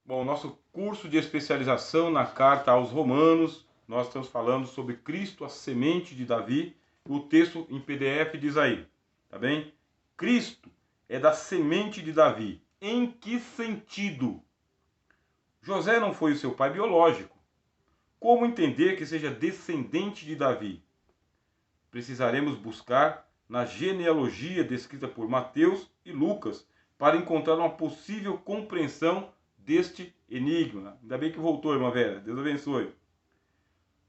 Bom, nosso curso de especialização na carta aos Romanos, nós estamos falando sobre Cristo, a semente de Davi. O texto em PDF diz aí, tá bem? Cristo é da semente de Davi. Em que sentido? José não foi o seu pai biológico. Como entender que seja descendente de Davi? Precisaremos buscar na genealogia descrita por Mateus e Lucas para encontrar uma possível compreensão deste enigma. Ainda bem que voltou, irmã Vera. Deus abençoe.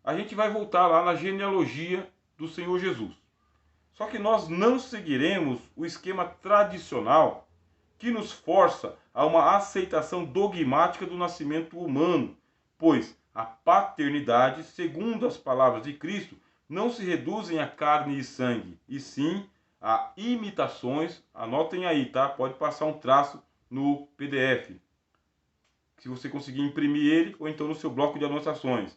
A gente vai voltar lá na genealogia do Senhor Jesus. Só que nós não seguiremos o esquema tradicional que nos força a uma aceitação dogmática do nascimento humano, pois a paternidade, segundo as palavras de Cristo, não se reduzem a carne e sangue, e sim a imitações. Anotem aí, tá? Pode passar um traço no PDF, se você conseguir imprimir ele, ou então no seu bloco de anotações.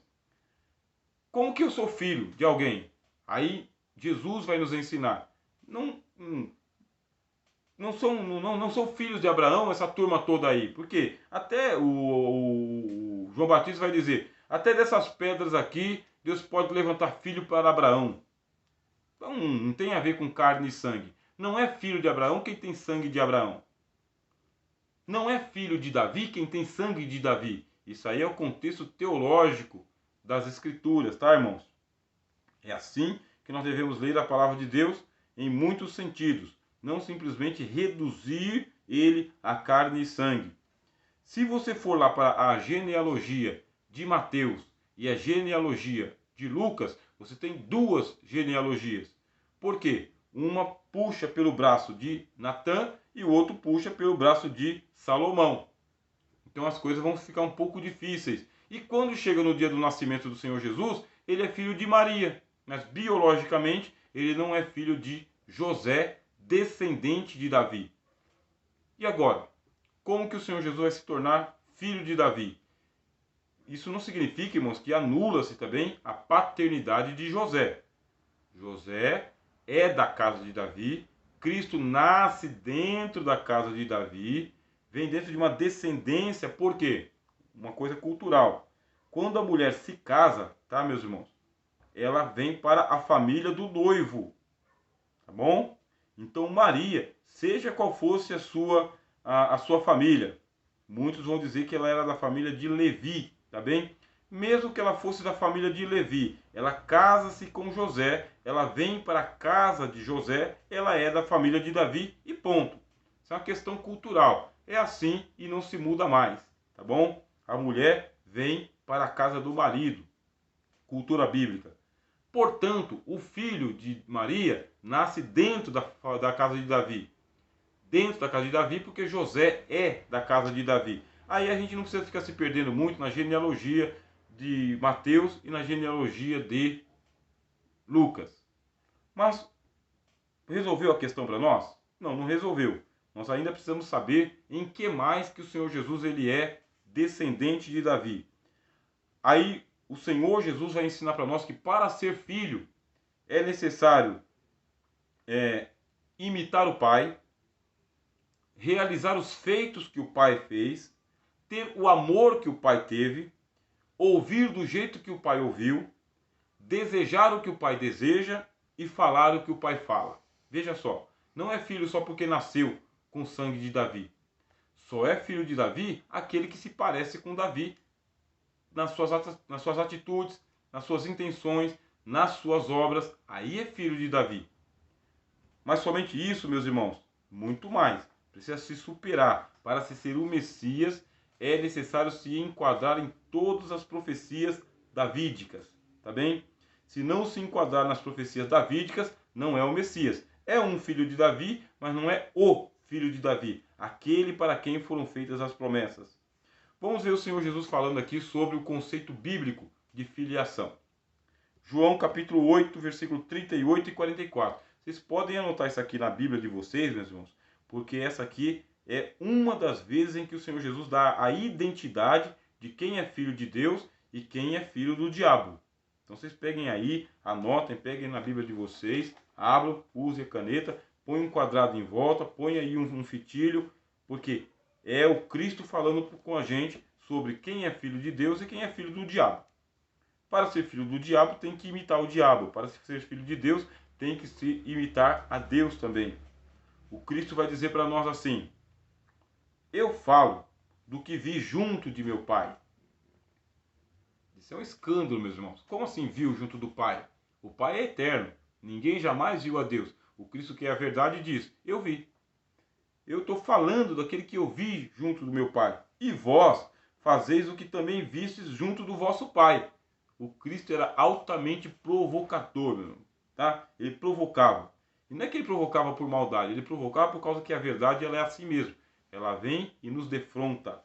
Como que eu sou filho de alguém? Aí Jesus vai nos ensinar. Não são filhos de Abraão, essa turma toda aí. Porque até o João Batista vai dizer, até dessas pedras aqui, Deus pode levantar filho para Abraão. Então não tem a ver com carne e sangue. Não é filho de Abraão quem tem sangue de Abraão. Não é filho de Davi quem tem sangue de Davi. Isso aí é o contexto teológico das Escrituras, tá, irmãos? É assim que nós devemos ler a palavra de Deus em muitos sentidos, não simplesmente reduzir ele a carne e sangue. Se você for lá para a genealogia de Mateus e a genealogia de Lucas, você tem duas genealogias. Por quê? Uma puxa pelo braço de Natã e o outro puxa pelo braço de Salomão. Então as coisas vão ficar um pouco difíceis. E quando chega no dia do nascimento do Senhor Jesus, ele é filho de Maria, mas biologicamente ele não é filho de José, descendente de Davi. E agora, como que o Senhor Jesus vai se tornar filho de Davi? Isso não significa, irmãos, que anula-se também a paternidade de José. José é da casa de Davi, Cristo nasce dentro da casa de Davi, vem dentro de uma descendência, por quê? Uma coisa cultural. Quando a mulher se casa, tá, meus irmãos? Ela vem para a família do noivo, tá bom? Então Maria, seja qual fosse a sua família, muitos vão dizer que ela era da família de Levi, tá bem? Mesmo que ela fosse da família de Levi, ela casa-se com José, ela vem para a casa de José, ela é da família de Davi e ponto. Isso é uma questão cultural. É assim e não se muda mais, tá bom? A mulher vem para a casa do marido. Cultura bíblica. Portanto, o filho de Maria nasce dentro da casa de Davi. Dentro da casa de Davi, porque José é da casa de Davi. Aí a gente não precisa ficar se perdendo muito na genealogia de Mateus e na genealogia de Lucas. Mas resolveu a questão para nós? Não, não resolveu. Nós ainda precisamos saber em que mais que o Senhor Jesus ele é descendente de Davi. Aí o Senhor Jesus vai ensinar para nós que para ser filho é necessário imitar o Pai, realizar os feitos que o Pai fez, ter o amor que o Pai teve, ouvir do jeito que o Pai ouviu, desejar o que o Pai deseja e falar o que o Pai fala. Veja só, não é filho só porque nasceu com sangue de Davi. Só é filho de Davi aquele que se parece com Davi nas suas atitudes, nas suas intenções, nas suas obras. Aí é filho de Davi. Mas somente isso, meus irmãos, muito mais. Precisa se superar. Para se ser o Messias, é necessário se enquadrar em todas as profecias davídicas. Tá bem? Se não se enquadrar nas profecias davídicas, não é o Messias. É um filho de Davi, mas não é o filho de Davi. Aquele para quem foram feitas as promessas. Vamos ver o Senhor Jesus falando aqui sobre o conceito bíblico de filiação. João capítulo 8, versículo 38 e 44. Vocês podem anotar isso aqui na Bíblia de vocês, meus irmãos, porque essa aqui é uma das vezes em que o Senhor Jesus dá a identidade de quem é filho de Deus e quem é filho do diabo. Então vocês peguem aí, anotem, peguem na Bíblia de vocês, abram, usem a caneta, põem um quadrado em volta, põem aí um fitilho, porque É o Cristo falando com a gente sobre quem é filho de Deus e quem é filho do diabo. Para ser filho do diabo, tem que imitar o diabo. Para ser filho de Deus, tem que se imitar a Deus também. O Cristo vai dizer para nós assim: eu falo do que vi junto de meu Pai. Isso é um escândalo, meus irmãos. Como assim viu junto do Pai? O Pai é eterno. Ninguém jamais viu a Deus. O Cristo, que é a verdade, diz: eu vi. Eu estou falando daquele que eu vi junto do meu Pai. E vós fazeis o que também vistes junto do vosso Pai. O Cristo era altamente provocador, meu irmão, tá? Ele provocava. E não é que ele provocava por maldade, ele provocava por causa que a verdade ela é assim mesmo. Ela vem e nos defronta.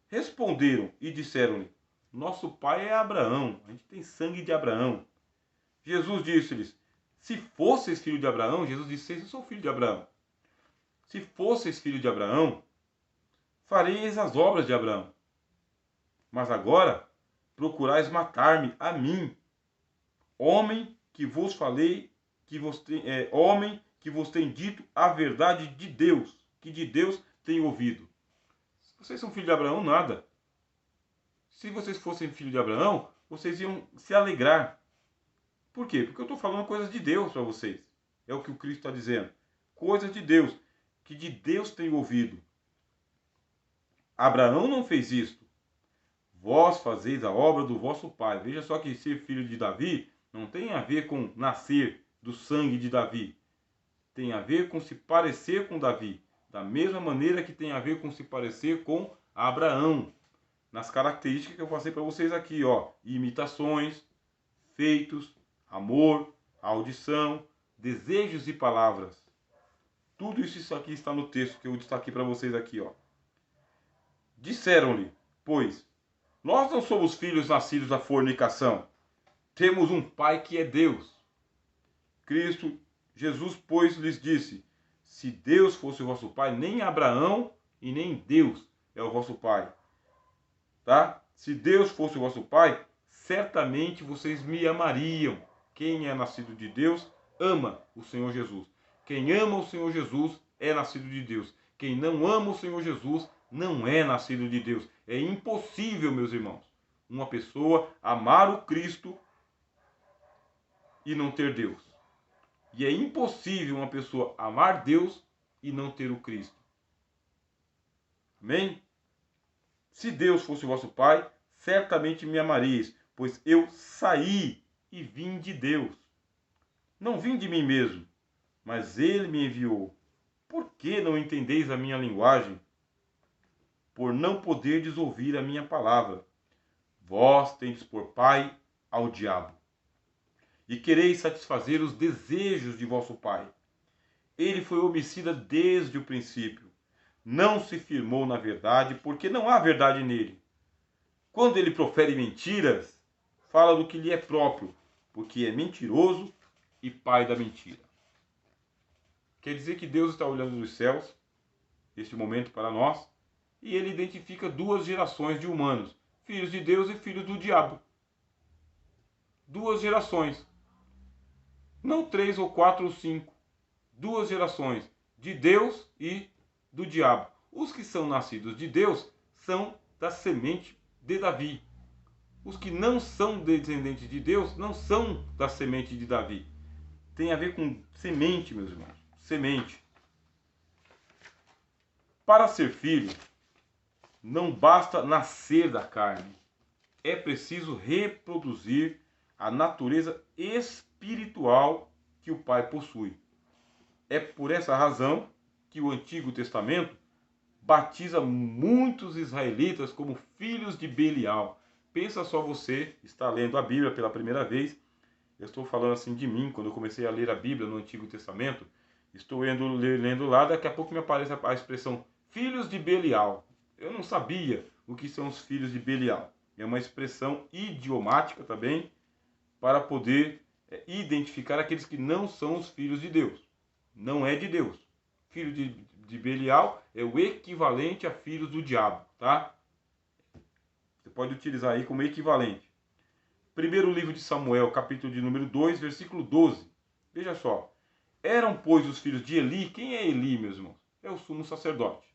Responderam e disseram-lhe: nosso pai é Abraão, a gente tem sangue de Abraão. Jesus disse-lhes: se fosseis filho de Abraão, Jesus disse: eu sou filho de Abraão. Se fosseis filho de Abraão, fareis as obras de Abraão. Mas agora procurais matar-me a mim, homem que vos falei, homem que vos tem dito a verdade de Deus, que de Deus tenho ouvido. Se vocês são filhos de Abraão, nada. Se vocês fossem filhos de Abraão, vocês iam se alegrar. Por quê? Porque eu estou falando coisas de Deus para vocês. É o que o Cristo está dizendo. Coisas de Deus, que de Deus tenho ouvido. Abraão não fez isto. Vós fazeis a obra do vosso pai. Veja só que ser filho de Davi não tem a ver com nascer do sangue de Davi. Tem a ver com se parecer com Davi. Da mesma maneira que tem a ver com se parecer com Abraão. Nas características que eu passei para vocês aqui, ó. Imitações, feitos, amor, audição, desejos e palavras. Tudo isso aqui está no texto que eu destaquei para vocês aqui, ó. Disseram-lhe, pois, nós não somos filhos nascidos da fornicação. Temos um Pai que é Deus. Cristo, Jesus, pois, lhes disse: se Deus fosse o vosso Pai, nem Abraão e nem Deus é o vosso Pai. Tá? Se Deus fosse o vosso Pai, certamente vocês me amariam. Quem é nascido de Deus, ama o Senhor Jesus. Quem ama o Senhor Jesus é nascido de Deus. Quem não ama o Senhor Jesus não é nascido de Deus. É impossível, meus irmãos, uma pessoa amar o Cristo e não ter Deus. E é impossível uma pessoa amar Deus e não ter o Cristo. Amém? Se Deus fosse o vosso Pai, certamente me amaríeis, pois eu saí e vim de Deus. Não vim de mim mesmo, mas Ele me enviou. Por que não entendeis a minha linguagem? Por não poderdes ouvir a minha palavra. Vós tendes por pai ao diabo, e quereis satisfazer os desejos de vosso pai. Ele foi homicida desde o princípio. Não se firmou na verdade, porque não há verdade nele. Quando ele profere mentiras, fala do que lhe é próprio, porque é mentiroso e pai da mentira. Quer dizer que Deus está olhando dos céus, neste momento para nós, e ele identifica duas gerações de humanos, filhos de Deus e filhos do diabo. Duas gerações. Não 3 ou 4 ou 5. Duas gerações, de Deus e do diabo. Os que são nascidos de Deus são da semente de Davi. Os que não são descendentes de Deus não são da semente de Davi. Tem a ver com semente, meus irmãos. Semente. Para ser filho, não basta nascer da carne. É preciso reproduzir a natureza espiritual que o Pai possui. É por essa razão que o Antigo Testamento batiza muitos israelitas como filhos de Belial. Pensa só, você está lendo a Bíblia pela primeira vez. Eu estou falando assim de mim, quando eu comecei a ler a Bíblia no Antigo Testamento. Estou lendo lá, daqui a pouco me aparece a expressão filhos de Belial. Eu não sabia o que são os filhos de Belial. É uma expressão idiomática também para poder identificar aqueles que não são os filhos de Deus. Não é de Deus. Filho de Belial é o equivalente a filhos do diabo, tá? Você pode utilizar aí como equivalente. Primeiro livro de Samuel, capítulo de número 2, versículo 12. Veja só. Eram, pois, os filhos de Eli. Quem é Eli, meus irmãos? É o sumo sacerdote.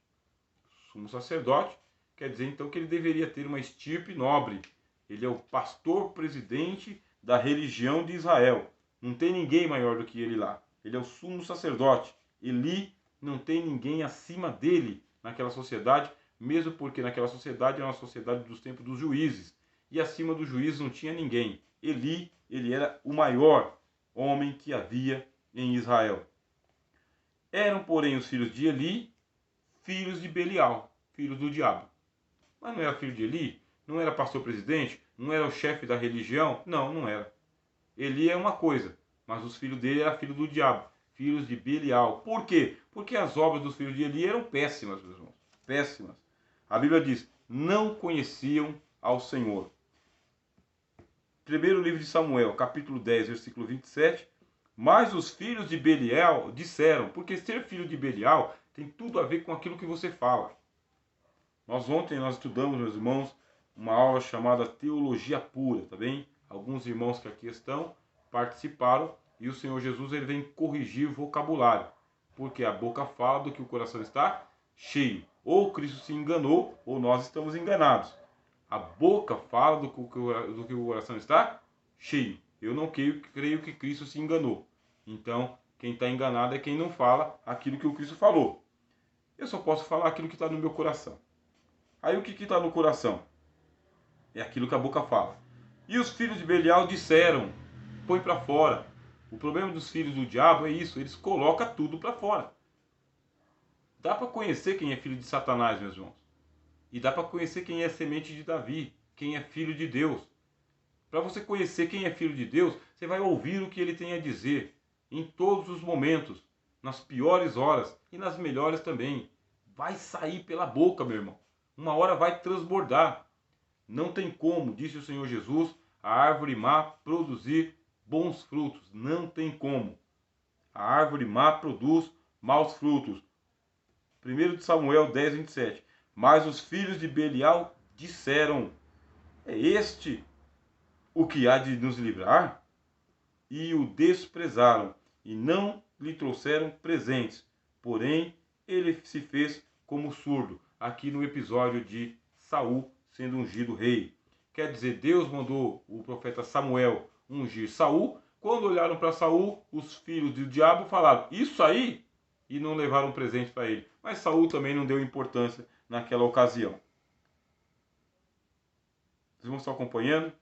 sumo sacerdote, quer dizer então que ele deveria ter uma estirpe nobre. Ele é o pastor presidente da religião de Israel. Não tem ninguém maior do que ele lá. Ele é o sumo sacerdote. Eli não tem ninguém acima dele naquela sociedade, mesmo porque naquela sociedade era uma sociedade dos tempos dos juízes. E acima dos juízes não tinha ninguém. Eli, ele era o maior homem que havia em Israel. Eram, porém, os filhos de Eli, filhos de Belial, filhos do diabo. Mas não era filho de Eli? Não era pastor presidente? Não era o chefe da religião? Não, não era. Eli é uma coisa, mas os filhos dele eram filhos do diabo, filhos de Belial. Por quê? Porque as obras dos filhos de Eli eram péssimas, meus irmãos. Péssimas. A Bíblia diz, não conheciam ao Senhor. Primeiro livro de Samuel, capítulo 10, versículo 27. Mas os filhos de Belial disseram, porque ser filho de Belial tem tudo a ver com aquilo que você fala. Ontem nós estudamos, meus irmãos, uma aula chamada Teologia Pura, tá bem? Alguns irmãos que aqui estão participaram e o Senhor Jesus ele vem corrigir o vocabulário, porque a boca fala do que o coração está cheio. Ou Cristo se enganou, ou nós estamos enganados. A boca fala do que o coração está cheio. Eu não creio que Cristo se enganou. Então, quem está enganado é quem não fala aquilo que o Cristo falou. Eu só posso falar aquilo que está no meu coração. Aí o que está no coração? É aquilo que a boca fala. E os filhos de Belial disseram, põe para fora. O problema dos filhos do diabo é isso, eles colocam tudo para fora. Dá para conhecer quem é filho de Satanás, meus irmãos. E dá para conhecer quem é semente de Davi, quem é filho de Deus. Para você conhecer quem é filho de Deus, você vai ouvir o que ele tem a dizer em todos os momentos, nas piores horas e nas melhores também. Vai sair pela boca, meu irmão. Uma hora vai transbordar. Não tem como, disse o Senhor Jesus, a árvore má produzir bons frutos. Não tem como. A árvore má produz maus frutos. 1 de Samuel 10, 27. Mas os filhos de Belial disseram, é este o que há de nos livrar? E o desprezaram, e não lhe trouxeram presentes. Porém, ele se fez como surdo, aqui no episódio de Saul sendo ungido rei. Quer dizer, Deus mandou o profeta Samuel ungir Saul. Quando olharam para Saul, os filhos do diabo falaram, isso aí? E não levaram presente para ele. Mas Saul também não deu importância naquela ocasião. Vocês vão estar acompanhando?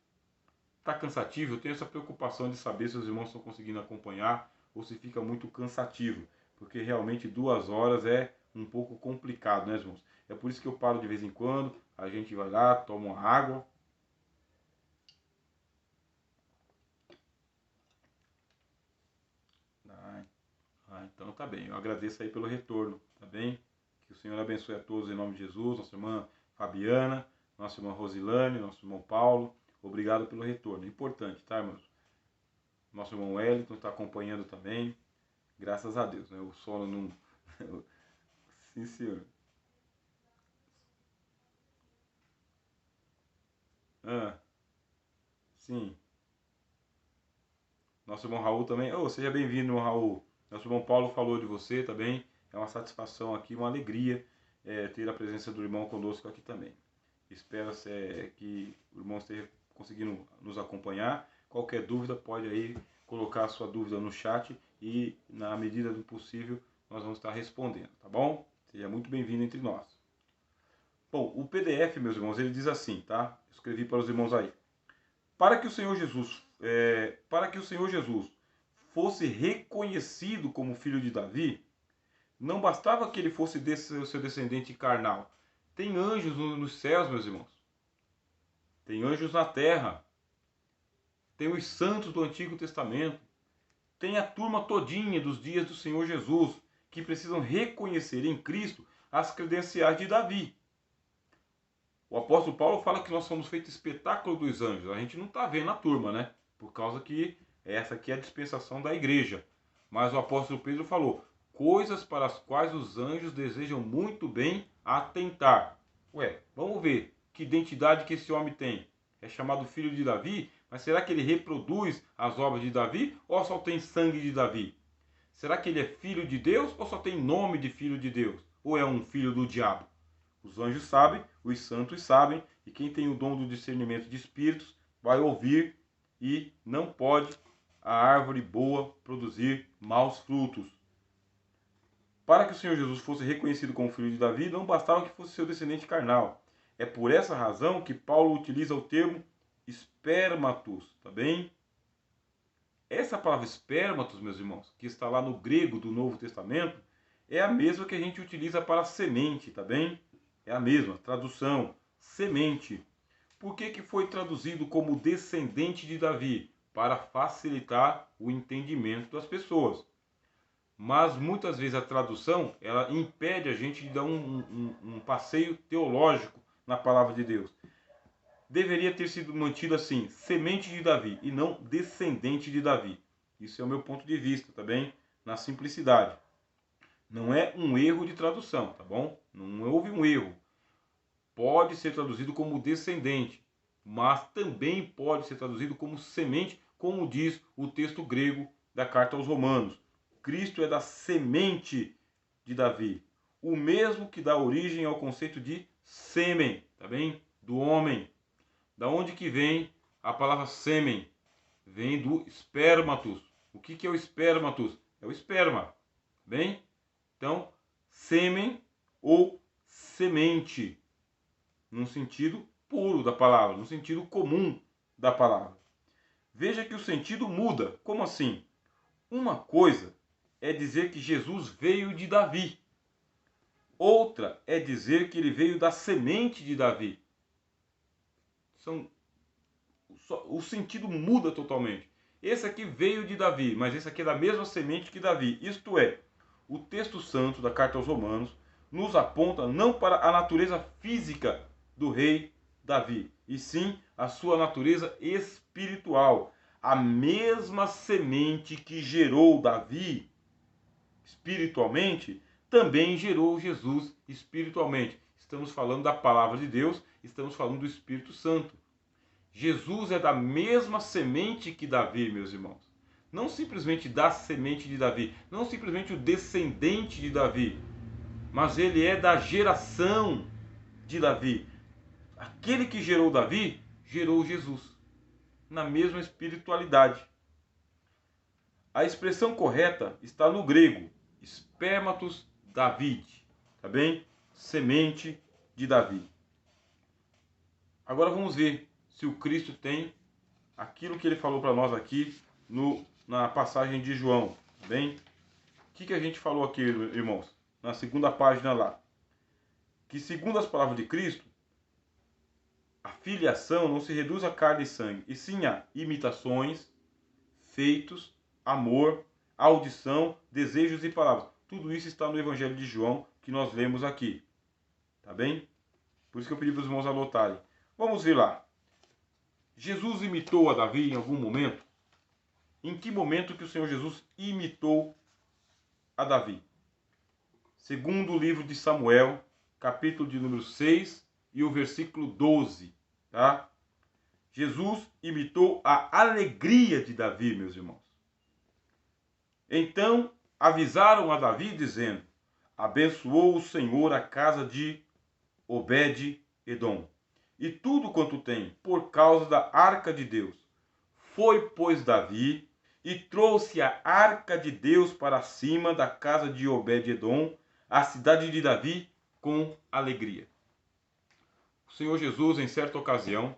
Está cansativo? Eu tenho essa preocupação de saber se os irmãos estão conseguindo acompanhar ou se fica muito cansativo. Porque realmente 2 horas é um pouco complicado, né, irmãos? É por isso que eu paro de vez em quando, a gente vai lá, toma uma água. Então tá bem, eu agradeço aí pelo retorno, tá bem? Que o Senhor abençoe a todos em nome de Jesus, nossa irmã Fabiana, nossa irmã Rosilane, nosso irmão Paulo, obrigado pelo retorno, importante, tá, irmãos? Nosso irmão Wellington está acompanhando também, graças a Deus, né? O sono não... Sim, senhor. Sim. Nosso irmão Raul também, seja bem-vindo, irmão Raul. Nosso irmão Paulo falou de você também, é uma satisfação aqui, uma alegria ter a presença do irmão conosco aqui também. Espero que o irmão esteja conseguindo nos acompanhar. Qualquer dúvida pode aí colocar a sua dúvida no chat e na medida do possível nós vamos estar respondendo, tá bom? Seja muito bem-vindo entre nós. Bom, o PDF, meus irmãos, ele diz assim, tá? Eu escrevi para os irmãos aí. Para que o Senhor Jesus fosse reconhecido como filho de Davi, não bastava que ele fosse seu descendente carnal. Tem anjos nos céus, meus irmãos. Tem anjos na terra. Tem os santos do Antigo Testamento. Tem a turma todinha dos dias do Senhor Jesus, que precisam reconhecer em Cristo as credenciais de Davi. O apóstolo Paulo fala que nós somos feitos espetáculo dos anjos. A gente não está vendo a turma, né? Por causa que essa aqui é a dispensação da igreja. Mas o apóstolo Pedro falou, coisas para as quais os anjos desejam muito bem atentar. Ué, vamos ver que identidade que esse homem tem. É chamado filho de Davi, mas será que ele reproduz as obras de Davi ou só tem sangue de Davi? Será que ele é filho de Deus ou só tem nome de filho de Deus? Ou é um filho do diabo? Os anjos sabem, os santos sabem, e quem tem o dom do discernimento de espíritos vai ouvir, e não pode a árvore boa produzir maus frutos. Para que o Senhor Jesus fosse reconhecido como filho de Davi, não bastava que fosse seu descendente carnal. É por essa razão que Paulo utiliza o termo espermatos, tá bem? Essa palavra espermatos, meus irmãos, que está lá no grego do Novo Testamento, é a mesma que a gente utiliza para semente, tá bem? É a mesma tradução, semente. Por que foi traduzido como descendente de Davi? Para facilitar o entendimento das pessoas. Mas muitas vezes a tradução ela impede a gente de dar um passeio teológico na palavra de Deus. Deveria ter sido mantido assim, semente de Davi, e não descendente de Davi. Isso é o meu ponto de vista, tá bem? Na simplicidade. Não é um erro de tradução, tá bom? Não houve um erro. Pode ser traduzido como descendente, mas também pode ser traduzido como semente, como diz o texto grego da carta aos Romanos. Cristo é da semente de Davi, o mesmo que dá origem ao conceito de sêmen, tá bem? Do homem. Da onde que vem a palavra sêmen? Vem do espermatus. O que é o espermatus? É o esperma, bem? Então, sêmen ou semente, num sentido puro da palavra, no sentido comum da palavra. Veja que o sentido muda. Como assim? Uma coisa é dizer que Jesus veio de Davi. Outra é dizer que ele veio da semente de Davi. O sentido muda totalmente. Esse aqui veio de Davi, mas esse aqui é da mesma semente que Davi. Isto é, o texto santo da carta aos Romanos nos aponta não para a natureza física do rei Davi, e sim a sua natureza espiritual. A mesma semente que gerou Davi espiritualmente, também gerou Jesus espiritualmente. Estamos falando da palavra de Deus, estamos falando do Espírito Santo. Jesus é da mesma semente que Davi, meus irmãos. Não simplesmente da semente de Davi, não simplesmente o descendente de Davi, mas ele é da geração de Davi. Aquele que gerou Davi, gerou Jesus, na mesma espiritualidade. A expressão correta está no grego, spermatus David, tá bem? Semente de Davi. Agora vamos ver se o Cristo tem aquilo que ele falou para nós aqui na passagem de João, tá bem? O que a gente falou aqui, irmãos? Na segunda página lá. Que segundo as palavras de Cristo, a filiação não se reduz a carne e sangue, e sim a imitações, feitos, amor, audição, desejos e palavras. Tudo isso está no Evangelho de João, que nós lemos aqui. Tá bem? Por isso que eu pedi para os irmãos anotarem. Vamos ver lá. Jesus imitou a Davi em algum momento? Em que momento que o Senhor Jesus imitou a Davi? Segundo o livro de Samuel, capítulo de número 6 e o versículo 12. Tá? Jesus imitou a alegria de Davi, meus irmãos. Então avisaram a Davi, dizendo: abençoou o Senhor a casa de Obed-Edom, e tudo quanto tem, por causa da arca de Deus. Foi, pois, Davi, e trouxe a arca de Deus para cima da casa de Obed-Edom, a cidade de Davi, com alegria. O Senhor Jesus, em certa ocasião,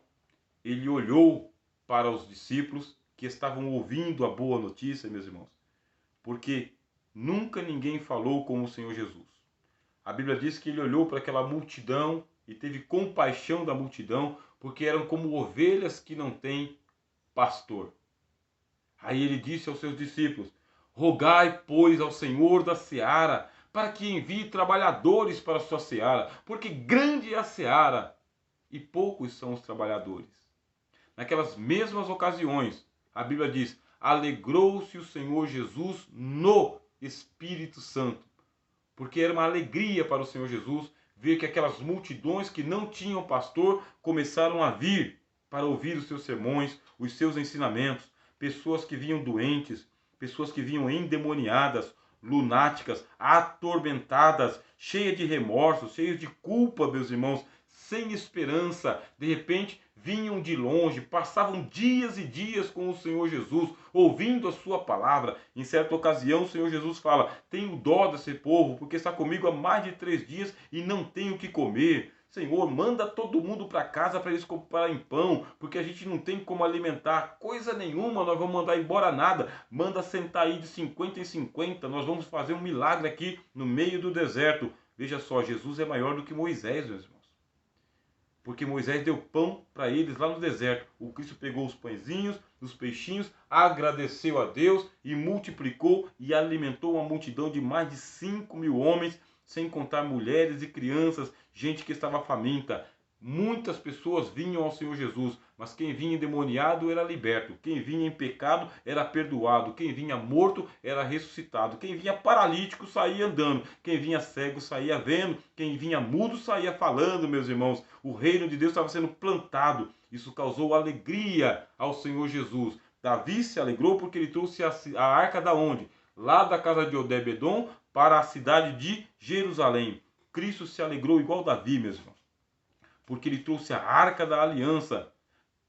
ele olhou para os discípulos que estavam ouvindo a boa notícia, meus irmãos, porque nunca ninguém falou como o Senhor Jesus. A Bíblia diz que ele olhou para aquela multidão e teve compaixão da multidão, porque eram como ovelhas que não têm pastor. Aí ele disse aos seus discípulos: rogai, pois, ao Senhor da seara, para que envie trabalhadores para a sua seara, porque grande é a seara e poucos são os trabalhadores. Naquelas mesmas ocasiões, a Bíblia diz: alegrou-se o Senhor Jesus no Espírito Santo, porque era uma alegria para o Senhor Jesus ver que aquelas multidões que não tinham pastor começaram a vir para ouvir os seus sermões, os seus ensinamentos, pessoas que vinham doentes, pessoas que vinham endemoniadas, lunáticas, atormentadas, cheias de remorso, cheias de culpa, meus irmãos, sem esperança. De repente, vinham de longe, passavam dias e dias com o Senhor Jesus, ouvindo a sua palavra. Em certa ocasião, o Senhor Jesus fala: tenho dó desse povo, porque está comigo há mais de 3 dias e não tenho o que comer. Senhor, manda todo mundo para casa para eles comprarem pão, porque a gente não tem como alimentar coisa nenhuma, nós vamos mandar embora nada. Manda sentar aí de 50 em 50, nós vamos fazer um milagre aqui no meio do deserto. Veja só, Jesus é maior do que Moisés, meus irmãos. Porque Moisés deu pão para eles lá no deserto. O Cristo pegou os pãezinhos, os peixinhos, agradeceu a Deus e multiplicou e alimentou uma multidão de mais de 5.000 homens, sem contar mulheres e crianças, gente que estava faminta. Muitas pessoas vinham ao Senhor Jesus, mas quem vinha endemoniado era liberto, quem vinha em pecado era perdoado, quem vinha morto era ressuscitado, quem vinha paralítico saía andando, quem vinha cego saía vendo, quem vinha mudo saía falando, meus irmãos. O reino de Deus estava sendo plantado, isso causou alegria ao Senhor Jesus. Davi se alegrou porque ele trouxe a arca da onde? Lá da casa de Obed-edom para a cidade de Jerusalém. Cristo se alegrou igual Davi, meus irmãos, porque ele trouxe a arca da aliança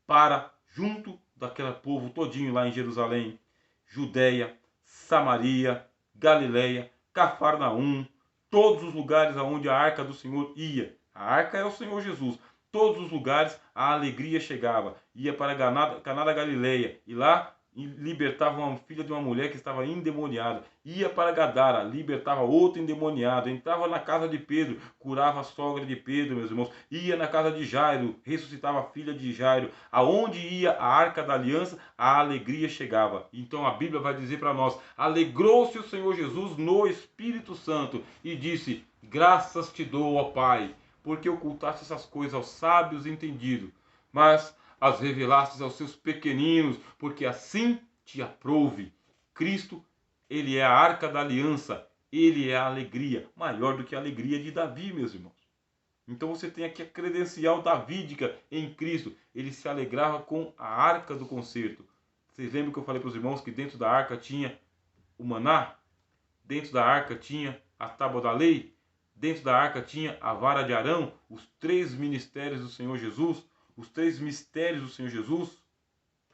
para junto daquele povo todinho lá em Jerusalém, Judeia, Samaria, Galileia, Cafarnaum, todos os lugares aonde a arca do Senhor ia. A arca é o Senhor Jesus. Todos os lugares a alegria chegava. Ia para Caná da Galileia e lá libertava uma filha de uma mulher que estava endemoniada. Ia para Gadara, libertava outro endemoniado. Entrava na casa de Pedro, curava a sogra de Pedro, meus irmãos. Ia na casa de Jairo, ressuscitava a filha de Jairo. Aonde ia a arca da aliança, a alegria chegava. Então a Bíblia vai dizer para nós: alegrou-se o Senhor Jesus no Espírito Santo e disse: graças te dou, ó Pai, porque ocultaste essas coisas aos sábios e entendidos, mas as revelastes aos seus pequeninos, porque assim te aprouve. Cristo, ele é a arca da aliança, ele é a alegria, maior do que a alegria de Davi, meus irmãos. Então você tem aqui a credencial davídica em Cristo. Ele se alegrava com a arca do concerto. Vocês lembram que eu falei para os irmãos que dentro da arca tinha o maná? Dentro da arca tinha a tábua da lei? Dentro da arca tinha a vara de Arão? Os 3 ministérios do Senhor Jesus? Os 3 mistérios do Senhor Jesus?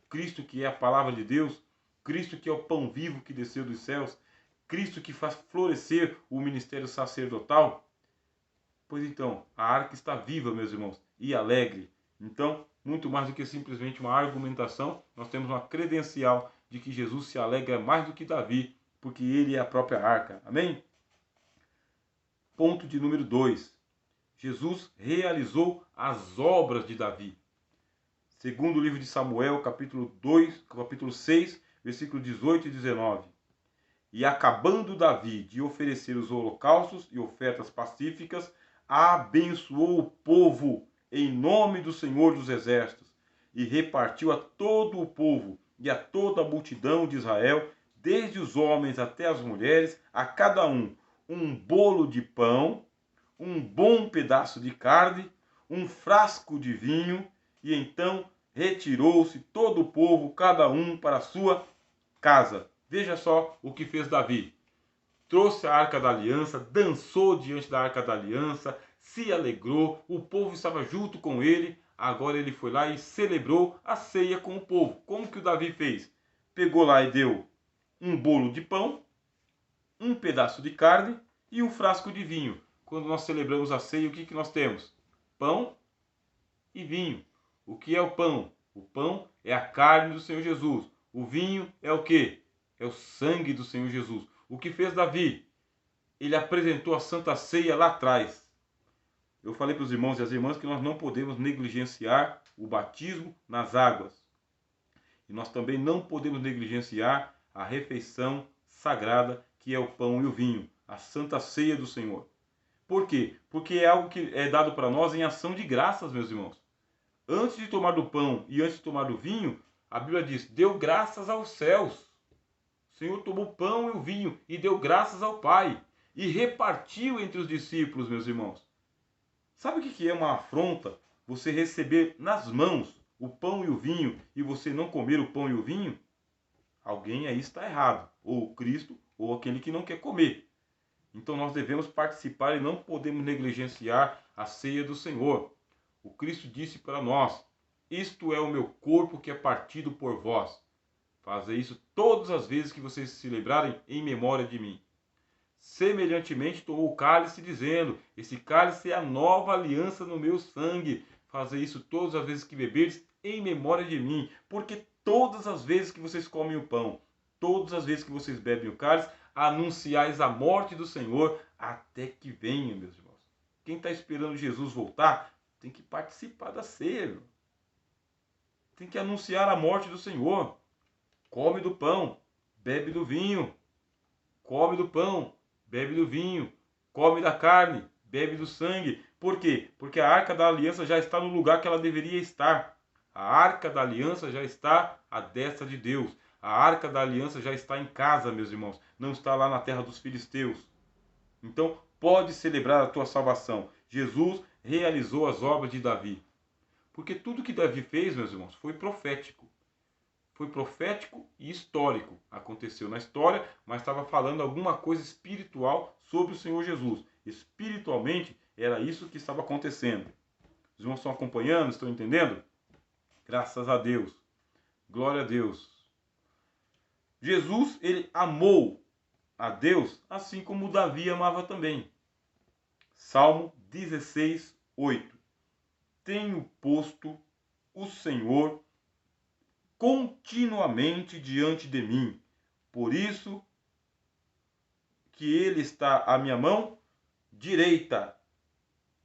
Cristo, que é a palavra de Deus, Cristo, que é o pão vivo que desceu dos céus, Cristo, que faz florescer o ministério sacerdotal. Pois então, a arca está viva, meus irmãos, e alegre. Então, muito mais do que simplesmente uma argumentação, nós temos uma credencial de que Jesus se alegra mais do que Davi, porque ele é a própria arca. Amém? Ponto de número 2. Jesus realizou as obras de Davi. Segundo o livro de Samuel, capítulo 6, versículos 18 e 19. E acabando Davi de oferecer os holocaustos e ofertas pacíficas, abençoou o povo em nome do Senhor dos Exércitos e repartiu a todo o povo e a toda a multidão de Israel, desde os homens até as mulheres, a cada um bolo de pão, um bom pedaço de carne, um frasco de vinho, e então retirou-se todo o povo, cada um para a sua casa. Veja só o que fez Davi. Trouxe a arca da aliança, dançou diante da arca da aliança, se alegrou, o povo estava junto com ele. Agora ele foi lá e celebrou a ceia com o povo. Como que o Davi fez? Pegou lá e deu um bolo de pão, um pedaço de carne e um frasco de vinho. Quando nós celebramos a ceia, o que nós temos? Pão e vinho. O que é o pão? O pão é a carne do Senhor Jesus. O vinho é o quê? É o sangue do Senhor Jesus. O que fez Davi? Ele apresentou a Santa Ceia lá atrás. Eu falei para os irmãos e as irmãs que nós não podemos negligenciar o batismo nas águas. E nós também não podemos negligenciar a refeição sagrada, que é o pão e o vinho, a Santa Ceia do Senhor. Por quê? Porque é algo que é dado para nós em ação de graças, meus irmãos. Antes de tomar do pão e antes de tomar do vinho, a Bíblia diz: deu graças aos céus. O Senhor tomou o pão e o vinho e deu graças ao Pai. E repartiu entre os discípulos, meus irmãos. Sabe o que é uma afronta? Você receber nas mãos o pão e o vinho e você não comer o pão e o vinho? alguém aí está errado, ou o Cristo, ou aquele que não quer comer. Então nós devemos participar e não podemos negligenciar a ceia do Senhor. O Cristo disse para nós: isto é o meu corpo que é partido por vós. Fazei isso todas as vezes que vocês se lembrarem em memória de mim. Semelhantemente tomou o cálice, dizendo: esse cálice é a nova aliança no meu sangue. Fazei isso todas as vezes que beberdes em memória de mim. Porque todas as vezes que vocês comem o pão, todas as vezes que vocês bebem o cálice, anunciais a morte do Senhor até que venha, meus irmãos. Quem está esperando Jesus voltar tem que participar da ceia, meu. Tem que anunciar a morte do Senhor. Come do pão, bebe do vinho. Come do pão, bebe do vinho. Come da carne, bebe do sangue. Por quê? Porque a arca da aliança já está no lugar que ela deveria estar. A arca da aliança já está à destra de Deus. A arca da aliança já está em casa, meus irmãos. Não está lá na terra dos filisteus. Então, pode celebrar a tua salvação. Jesus realizou as obras de Davi. Porque tudo que Davi fez, meus irmãos, foi profético. Foi profético e histórico. Aconteceu na história, mas estava falando alguma coisa espiritual sobre o Senhor Jesus. Espiritualmente, era isso que estava acontecendo. Os irmãos estão acompanhando? Estão entendendo? Graças a Deus. Glória a Deus. Jesus, ele amou a Deus assim como Davi amava também. Salmo 16, 8. Tenho posto o Senhor continuamente diante de mim. Por isso que ele está à minha mão direita.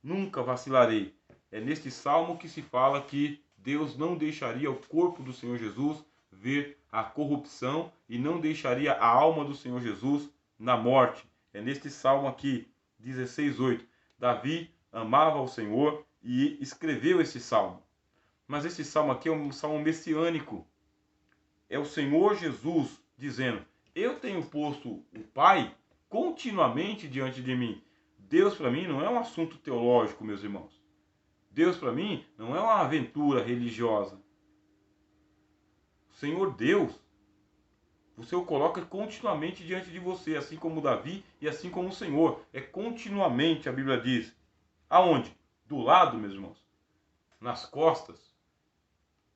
Nunca vacilarei. É neste salmo que se fala que Deus não deixaria o corpo do Senhor Jesus ver a corrupção e não deixaria a alma do Senhor Jesus na morte. É neste salmo aqui, 16:8. Davi amava o Senhor e escreveu esse salmo. Mas esse salmo aqui é um salmo messiânico. É o Senhor Jesus dizendo: eu tenho posto o Pai continuamente diante de mim. Deus para mim não é um assunto teológico, meus irmãos. Deus para mim não é uma aventura religiosa. O Senhor Deus, você o coloca continuamente diante de você, assim como Davi e assim como o Senhor. É continuamente, a Bíblia diz. Aonde? Do lado, meus irmãos. Nas costas.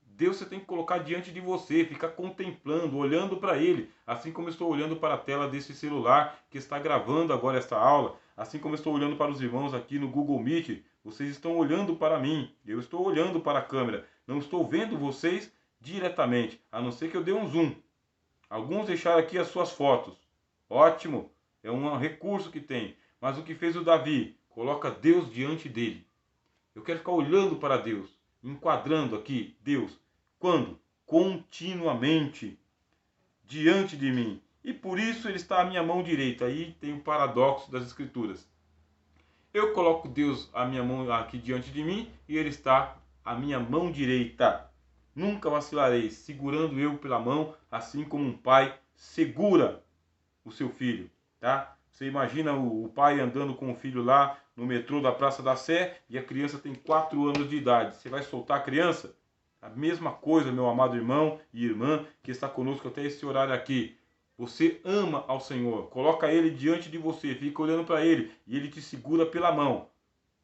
Deus você tem que colocar diante de você, ficar contemplando, olhando para Ele, assim como eu estou olhando para a tela desse celular que está gravando agora esta aula, assim como eu estou olhando para os irmãos aqui no Google Meet, vocês estão olhando para mim, eu estou olhando para a câmera, não estou vendo vocês diretamente, a não ser que eu dê um zoom. Alguns deixaram aqui as suas fotos, ótimo, é um recurso que tem, mas o que fez o Davi? Coloca Deus diante dele. Eu quero ficar olhando para Deus, enquadrando aqui Deus. Quando? Continuamente diante de mim. E por isso ele está à minha mão direita. Aí tem o paradoxo das Escrituras. Eu coloco Deus à minha mão aqui diante de mim e ele está à minha mão direita. Nunca vacilarei, segurando eu pela mão, assim como um pai segura o seu filho, tá? Você imagina o pai andando com o filho lá no metrô da Praça da Sé e a criança tem 4 anos de idade. Você vai soltar a criança? A mesma coisa, meu amado irmão e irmã que está conosco até esse horário aqui. Você ama ao Senhor, coloca Ele diante de você, fica olhando para Ele e Ele te segura pela mão.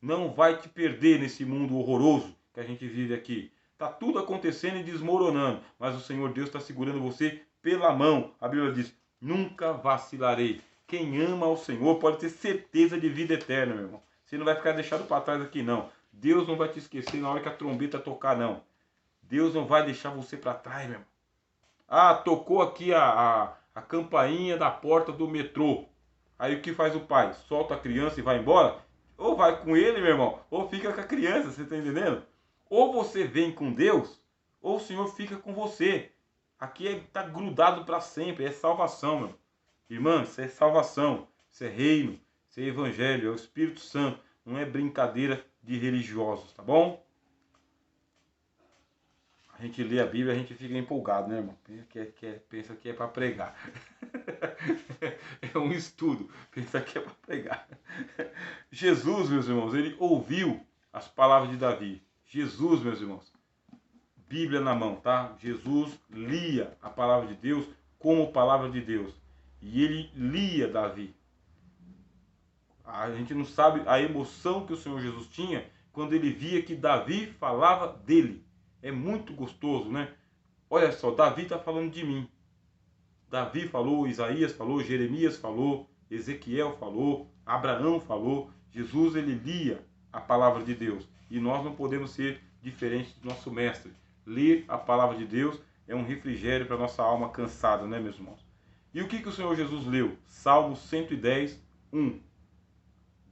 Não vai te perder nesse mundo horroroso que a gente vive aqui. Está tudo acontecendo e desmoronando, mas o Senhor Deus está segurando você pela mão. A Bíblia diz: nunca vacilarei. Quem ama ao Senhor pode ter certeza de vida eterna, meu irmão. Você não vai ficar deixado para trás aqui, não. Deus não vai te esquecer na hora que a trombeta tocar, não. Deus não vai deixar você para trás, meu irmão. Ah, tocou aqui a campainha da porta do metrô. Aí o que faz o pai? Solta a criança e vai embora? Ou vai com ele, meu irmão, ou fica com a criança, você está entendendo? Ou você vem com Deus, ou o Senhor fica com você. Aqui está grudado para sempre, é salvação, meu. Irmã, isso é salvação, isso é reino, isso é evangelho, é o Espírito Santo, não é brincadeira de religiosos, tá bom? A gente lê a Bíblia, a gente fica empolgado, né, irmão? Pensa que é para pregar. É um estudo, pensa que é para pregar. Jesus, meus irmãos, ele ouviu as palavras de Davi. Jesus, meus irmãos, Bíblia na mão, tá? Jesus lia a palavra de Deus como palavra de Deus. E ele lia Davi. A gente não sabe a emoção que o Senhor Jesus tinha quando ele via que Davi falava dele. É muito gostoso, né? Olha só, Davi está falando de mim. Davi falou, Isaías falou, Jeremias falou, Ezequiel falou, Abraão falou. Jesus, ele lia a palavra de Deus. E nós não podemos ser diferentes do nosso mestre. Ler a palavra de Deus é um refrigério para a nossa alma cansada, né, meus irmãos? E o que o Senhor Jesus leu? Salmo 110, 1.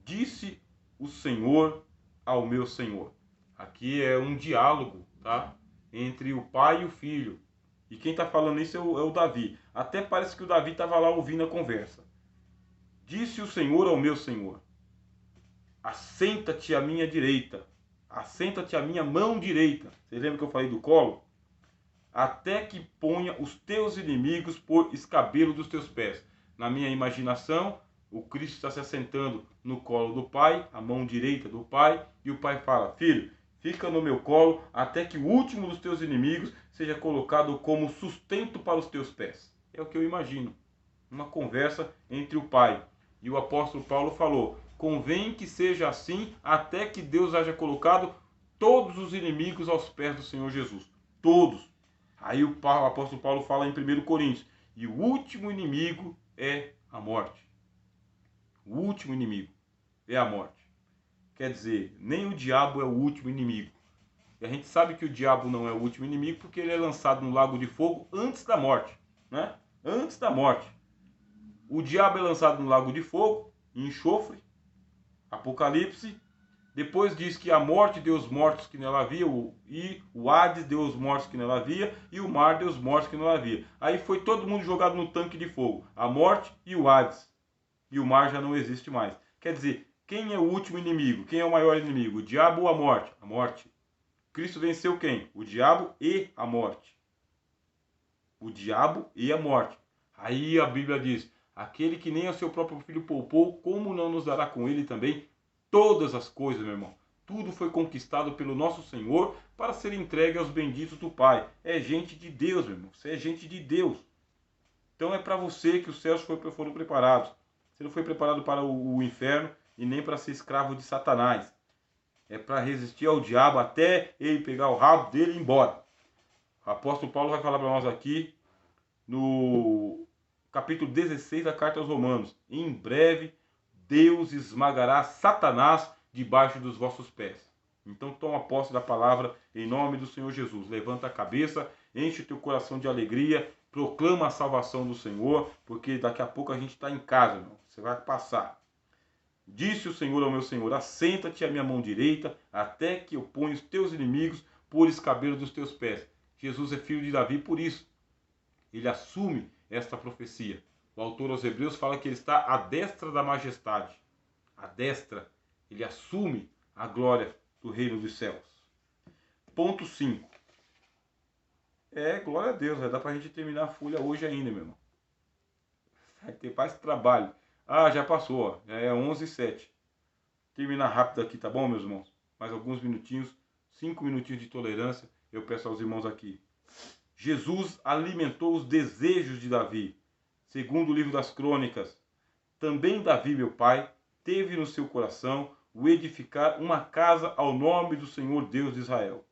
Disse o Senhor ao meu Senhor. Aqui é um diálogo, tá? Entre o pai e o filho. E quem está falando isso é o Davi. Até parece que o Davi estava lá ouvindo a conversa. Disse o Senhor ao meu Senhor: assenta-te à minha direita, assenta-te à minha mão direita. Você lembra que eu falei do colo? Até que ponha os teus inimigos por escabelo dos teus pés. Na minha imaginação, o Cristo está se assentando no colo do Pai, a mão direita do Pai, e o Pai fala: filho, fica no meu colo até que o último dos teus inimigos seja colocado como sustento para os teus pés. É o que eu imagino. Uma conversa entre o Pai. E o apóstolo Paulo falou: convém que seja assim até que Deus haja colocado todos os inimigos aos pés do Senhor Jesus. Todos. Aí o apóstolo Paulo fala em 1 Coríntios: e o último inimigo é a morte. O último inimigo é a morte. Quer dizer, nem o diabo é o último inimigo. E a gente sabe que o diabo não é o último inimigo porque ele é lançado no lago de fogo antes da morte, né? Antes da morte. O diabo é lançado no lago de fogo, em enxofre, Apocalipse. Depois diz que a morte deu os mortos que nela havia, e o Hades deu os mortos que nela havia, e o mar deu os mortos que nela havia. Aí foi todo mundo jogado no tanque de fogo, a morte e o Hades. E o mar já não existe mais. Quer dizer, quem é o último inimigo? Quem é o maior inimigo? O diabo ou a morte? A morte. Cristo venceu quem? O diabo e a morte. O diabo e a morte. Aí a Bíblia diz: aquele que nem a seu próprio filho poupou, como não nos dará com ele também todas as coisas, meu irmão? Tudo foi conquistado pelo nosso Senhor para ser entregue aos benditos do Pai. É gente de Deus, meu irmão. Você é gente de Deus. Então é para você que os céus foram preparados. Você não foi preparado para o inferno e nem para ser escravo de Satanás. É para resistir ao diabo até ele pegar o rabo dele e ir embora. O apóstolo Paulo vai falar para nós aqui no capítulo 16 da carta aos Romanos: em breve Deus esmagará Satanás debaixo dos vossos pés. Então toma posse da palavra em nome do Senhor Jesus. Levanta a cabeça, enche o teu coração de alegria, proclama a salvação do Senhor, porque daqui a pouco a gente está em casa, irmão. Você vai passar. Disse o Senhor ao meu Senhor: assenta-te à minha mão direita, até que eu ponha os teus inimigos por escabelo dos teus pés. Jesus é filho de Davi por isso. Ele assume esta profecia. O autor aos Hebreus fala que ele está à destra da majestade. À destra. Ele assume a glória do reino dos céus. Ponto 5. Glória a Deus. Vai dar pra gente terminar a folha hoje ainda, meu irmão. Vai ter mais trabalho. Já passou, ó. Já é 11h07. Terminar rápido aqui, tá bom, meus irmãos? Mais alguns minutinhos. 5 minutinhos de tolerância. Eu peço aos irmãos aqui. Jesus alimentou os desejos de Davi. Segundo o livro das Crônicas, também Davi, meu pai, teve no seu coração o edificar uma casa ao nome do Senhor Deus de Israel.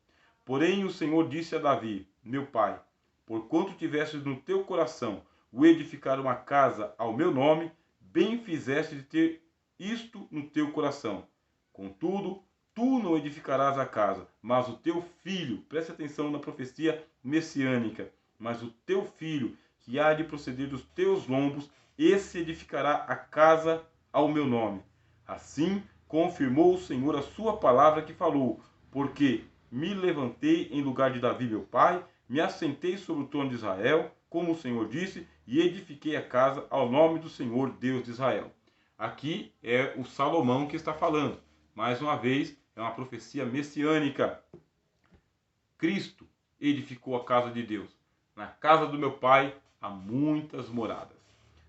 Porém o Senhor disse a Davi, meu pai: porquanto tiveste no teu coração o edificar uma casa ao meu nome, bem fizeste de ter isto no teu coração. Contudo, tu não edificarás a casa, mas o teu filho, preste atenção na profecia messiânica, mas o teu filho, que há de proceder dos teus lombos, esse edificará a casa ao meu nome. Assim confirmou o Senhor a sua palavra que falou, porque me levantei em lugar de Davi meu pai, me assentei sobre o trono de Israel, como o Senhor disse, e edifiquei a casa ao nome do Senhor Deus de Israel. Aqui é o Salomão que está falando. Mais uma vez, é uma profecia messiânica. Cristo edificou a casa de Deus. Na casa do meu pai há muitas moradas.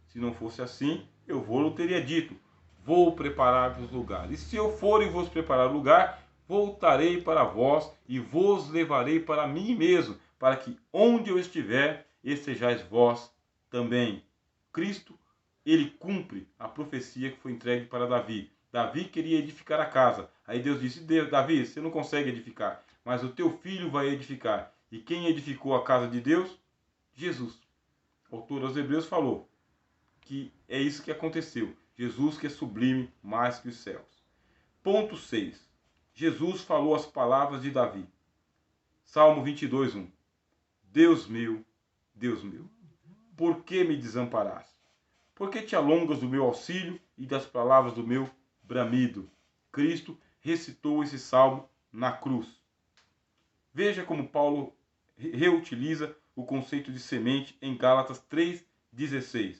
Se não fosse assim, eu teria dito: vou preparar-vos lugar. E se eu for e vos preparar lugar, voltarei para vós e vos levarei para mim mesmo, para que onde eu estiver, estejais vós também Cristo, ele cumpre a profecia que foi entregue para Davi. Davi queria edificar a casa. Aí Deus disse: Davi, você não consegue edificar, mas o teu filho vai edificar. E quem edificou a casa de Deus? Jesus. O autor aos Hebreus falou que é isso que aconteceu. Jesus que é sublime mais que os céus. Ponto 6. Jesus falou as palavras de Davi. Salmo 22, 1. Deus meu, por que me desamparaste? Por que te alongas do meu auxílio e das palavras do meu bramido? Cristo recitou esse salmo na cruz. Veja como Paulo reutiliza o conceito de semente em Gálatas 3,16.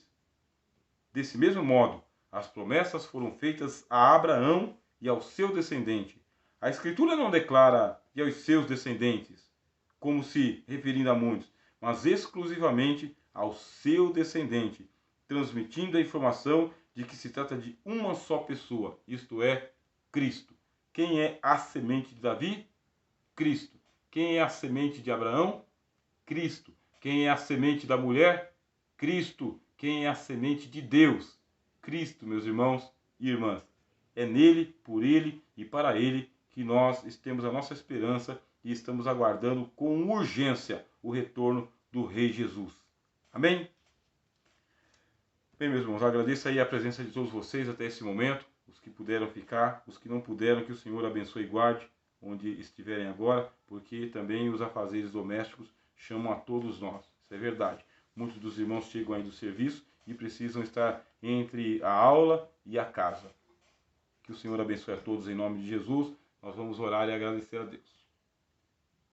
Desse mesmo modo, as promessas foram feitas a Abraão e ao seu descendente. A Escritura não declara e aos seus descendentes, como se referindo a muitos, mas exclusivamente ao seu descendente, transmitindo a informação de que se trata de uma só pessoa, isto é, Cristo. Quem é a semente de Davi? Cristo. Quem é a semente de Abraão? Cristo. Quem é a semente da mulher? Cristo. Quem é a semente de Deus? Cristo, meus irmãos e irmãs. É nele, por ele e para ele que nós temos a nossa esperança e estamos aguardando com urgência o retorno do Rei Jesus. Amém? Bem, meus irmãos, agradeço aí a presença de todos vocês até esse momento, os que puderam ficar, os que não puderam, que o Senhor abençoe e guarde onde estiverem agora, porque também os afazeres domésticos chamam a todos nós. Isso é verdade. Muitos dos irmãos chegam aí do serviço e precisam estar entre a aula e a casa. Que o Senhor abençoe a todos em nome de Jesus. Nós vamos orar e agradecer a Deus.